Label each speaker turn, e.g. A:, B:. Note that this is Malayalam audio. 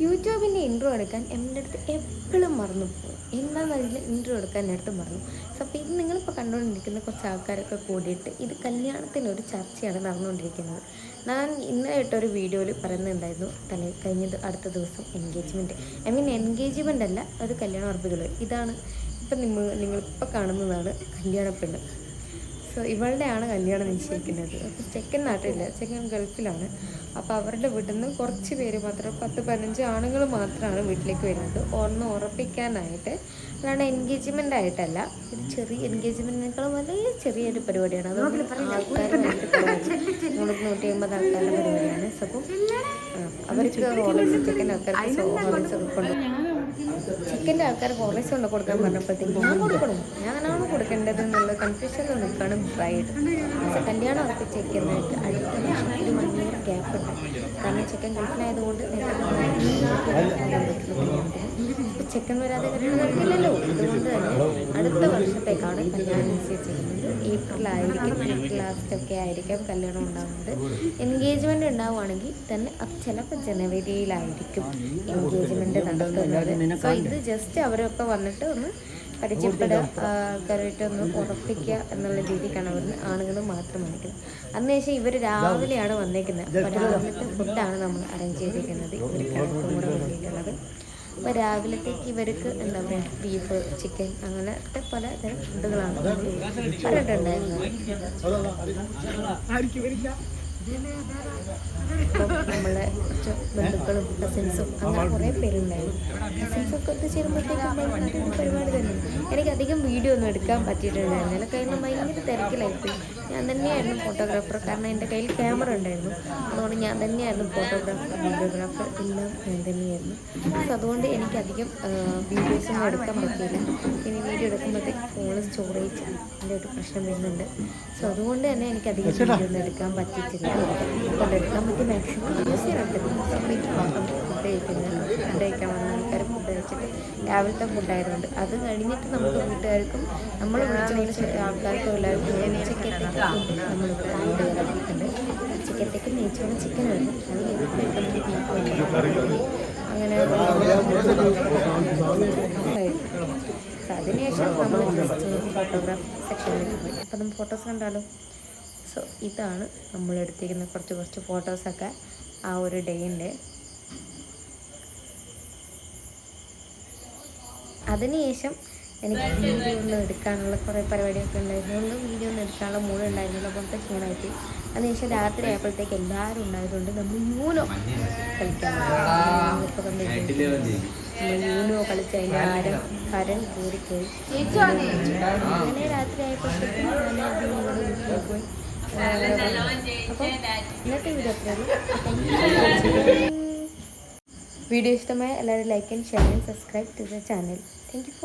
A: യൂട്യൂബിൻ്റെ ഇൻട്രോ എടുക്കാൻ എൻ്റെ അടുത്ത് എപ്പോഴും മറന്നു പോകും. എന്താണെന്നറിയില്ല, ഇൻട്രോ എടുക്കാൻ എൻ്റെ അടുത്ത് മറന്നു. സോ അപ്പോൾ ഇത് നിങ്ങളിപ്പോൾ കണ്ടുകൊണ്ടിരിക്കുന്ന കുറച്ച് ആൾക്കാരൊക്കെ കൂടിയിട്ട് ഇത് കല്യാണത്തിനൊരു ചർച്ചയാണ് നടന്നുകൊണ്ടിരിക്കുന്നത്. ഞാൻ ഇന്നലെ ഇട്ടൊരു വീഡിയോയിൽ പറയുന്നുണ്ടായിരുന്നു കഴിഞ്ഞത് അടുത്ത ദിവസം എൻഗേജ്മെൻറ്റ്. എൻഗേജ്മെൻ്റ് അല്ല, ഒരു കല്യാണം ഉറപ്പിക്കൽ. ഇതാണ് ഇപ്പം നിങ്ങളിപ്പോൾ കാണുന്നതാണ് കല്യാണ പെണ്ണ്. സോ ഇവളുടെയാണ് കല്യാണം നിശ്ചയിക്കുന്നത്. അപ്പോൾ ചെക്കൻ നാട്ടിലില്ല, ചെക്കൻ ഗൾഫിലാണ്. അപ്പോൾ അവരുടെ വീട്ടിൽ നിന്ന് കുറച്ച് പേര് മാത്രം, 10-15 ആണുങ്ങൾ മാത്രമാണ് വീട്ടിലേക്ക് വരുന്നത് ഒന്ന് ഉറപ്പിക്കാനായിട്ട്. അല്ലാണ്ട് എൻഗേജ്മെൻ്റ് ആയിട്ടല്ല. ഇത് ചെറിയ എൻഗേജ്മെൻറ്റിനേക്കാളും വളരെ ചെറിയൊരു പരിപാടിയാണ്. അതുകൊണ്ട് ആൾക്കാർ വന്നിട്ട് 150 ആൾക്കാരുടെ പരിപാടിയാണ്. സോ അപ്പം അവർക്ക് ഹോർലിക്സ്, ചെക്കൻ്റെ ആൾക്കാർക്ക് ഹോർലിക്സ് ഒക്കെ കൊണ്ടുപോകും. ചിക്കൻ്റെ ആൾക്കാർ ഹോർലിക്സ് കൊണ്ട് കൊടുക്കാൻ പറഞ്ഞപ്പോഴത്തേക്കും ഞാൻ കൊടുക്കണം, ഞാനാണ് കൊടുക്കേണ്ടത് എന്നുള്ള കൺഫ്യൂഷനിൽ നിൽക്കുകയാണ് ബ്രൈഡ്. പക്ഷേ കല്യാണം ഉറപ്പിച്ചേക്കുന്നതായിട്ട് അടുത്ത വർഷം ഒരു 1 year ഗ്യാപ്പ് ഉണ്ട്. കാരണം ചെക്കൻ ഗൾഫിലായതുകൊണ്ട് ചെക്കൻ വരാതെ കല്യാണം കഴിക്കില്ലല്ലോ. അതുകൊണ്ട് തന്നെ അടുത്ത വർഷത്തേക്കാണ് കല്യാണം നിശ്ചയിച്ചിരിക്കുന്നത്. ഏപ്രിലായിരിക്കും, ഏപ്രിൽ ലാസ്റ്റൊക്കെ ആയിരിക്കും കല്യാണം ഉണ്ടാകുന്നത്. എൻഗേജ്മെൻറ്റ് ഉണ്ടാവുകയാണെങ്കിൽ തന്നെ അത് ചിലപ്പോൾ ജനുവരിയിലായിരിക്കും എൻഗേജ്മെൻറ്റ് നടത്തുന്നത്. സോ ഇത് ജസ്റ്റ് അവരൊക്കെ വന്നിട്ട് ഒന്ന് പരിചയപ്പെടുക, ആൾക്കാരായിട്ട് ഒന്ന് ഉറപ്പിക്കുക എന്നുള്ള രീതിക്കാണ് അവർ ആണുങ്ങൾ മാത്രം വന്നിരിക്കുന്നത്. അന്നേശം ഇവർ രാവിലെയാണ് വന്നേക്കുന്നത്. അപ്പോൾ രാവിലത്തെ ഫുഡാണ് നമ്മൾ അറേഞ്ച് ചെയ്തിരിക്കുന്നത്. ഇവർക്കാണ് കൂടെ വേണ്ടിയിട്ടുള്ളത്. അപ്പോൾ രാവിലത്തേക്ക് ഇവർക്ക് എന്താ പറയുക, ബീഫ്, ചിക്കൻ, അങ്ങനത്തെ പലതരം ഫുഡുകളാണ് പറഞ്ഞിട്ടുണ്ടായിരുന്നത്. അപ്പം നമ്മളെ കുറച്ച് ബന്ധുക്കളും കസിൻസും അങ്ങനെ കുറേ പേരുണ്ടായിരുന്നു. കസിൻസൊക്കെ ഒത്ത് ചേരുമ്പോഴത്തേക്കും ഭയങ്കര പരിപാടി തന്നെ. എനിക്കധികം വീഡിയോ ഒന്നും എടുക്കാൻ പറ്റിയിട്ടുണ്ടായിരുന്നില്ല, കാരണം ഭയങ്കര തിരക്കിലായിപ്പോയി. ഞാൻ തന്നെയായിരുന്നു ഫോട്ടോഗ്രാഫർ, കാരണം എൻ്റെ കയ്യിൽ ക്യാമറ ഉണ്ടായിരുന്നു. അതുകൊണ്ട് ഞാൻ തന്നെയായിരുന്നു ഫോട്ടോഗ്രാഫർ, വീഡിയോഗ്രാഫർ എല്ലാം ഞാൻ തന്നെയായിരുന്നു. സോ അതുകൊണ്ട് എനിക്കധികം വീഡിയോസൊന്നും എടുക്കാൻ പറ്റിയില്ല. ഇനി വീഡിയോ എടുക്കുമ്പോഴത്തേക്ക് ഫോണ് സ്റ്റോറേജ് എൻ്റെ ഒരു പ്രശ്നം വരുന്നുണ്ട്. സോ അതുകൊണ്ട് തന്നെ എനിക്കധികം വീഡിയോ ഒന്നും എടുക്കാൻ പറ്റിയിട്ടില്ല. അപ്പോൾ എടുക്കാൻ പറ്റിയ മാക്സിമം യൂസ് ചെയ്യാറുണ്ട്. ഫുഡ് കഴിക്കുന്നത്, ഫുഡ് കഴിക്കാൻ വന്ന ആൾക്കാർ ഫുഡ് കഴിച്ചിട്ട് രാവിലത്തെ ഫുഡായതുകൊണ്ട് അത് കഴിഞ്ഞിട്ട് നമുക്ക് വീട്ടുകാർക്കും നമ്മൾ വിളിച്ച ആൾക്കാർക്കും എല്ലാവർക്കും ഉച്ചക്കത്തേക്ക് ഫുഡ് നമ്മളിവിടെ ഫുഡ് ഇറക്കിയിട്ടുണ്ട്. ഉച്ചക്കത്തേക്ക് നെയ്ച്ചോറും ചിക്കൻ വരും, അത് കഴിഞ്ഞിട്ട് ബീഫ് വരും. അങ്ങനെ അതിനുശേഷം നമ്മൾ ജസ്റ്റ് ഫോട്ടോഗ്രാഫി സെക്ഷനിലേക്ക് പോയി. അപ്പോൾ നമ്മൾ ഫോട്ടോസ് കണ്ടാലോ. സോ ഇതാണ് നമ്മളെടുത്തിരിക്കുന്ന കുറച്ച് ഫോട്ടോസൊക്കെ ആ ഒരു ഡേയിൻ്റെ. അതിനുശേഷം എനിക്ക് വീഡിയോ ഒന്നും എടുക്കാനുള്ള കുറേ പരിപാടിയൊക്കെ ഉണ്ടായിരുന്നു. വീഡിയോ ഒന്നും എടുക്കാനുള്ള മൂഡ് ഉണ്ടായിരുന്നില്ല, അപ്പോഴത്തെ ക്ഷീണമായിട്ട്. അതിനുശേഷം രാത്രി ആയപ്പോഴത്തേക്ക് എല്ലാവരും ഉണ്ടായതുകൊണ്ട് നമ്മൾ യൂനോ കളിക്കാൻ ഇപ്പോൾ കണ്ടിട്ടുണ്ട്. നമ്മൾ യൂനോ കളിച്ച് അതിൻ്റെ ഹരം കൂടിപ്പോയി. അങ്ങനെ രാത്രി ആയപ്പോഴത്തേക്കും ഞാൻ വീട്ടിലേക്ക് പോയി. അപ്പോൾ ഇന്നത്തെ വീഡിയോ വീഡിയോ ഇഷ്ടമായ എല്ലാവരും like and share and subscribe to the channel. Thank you four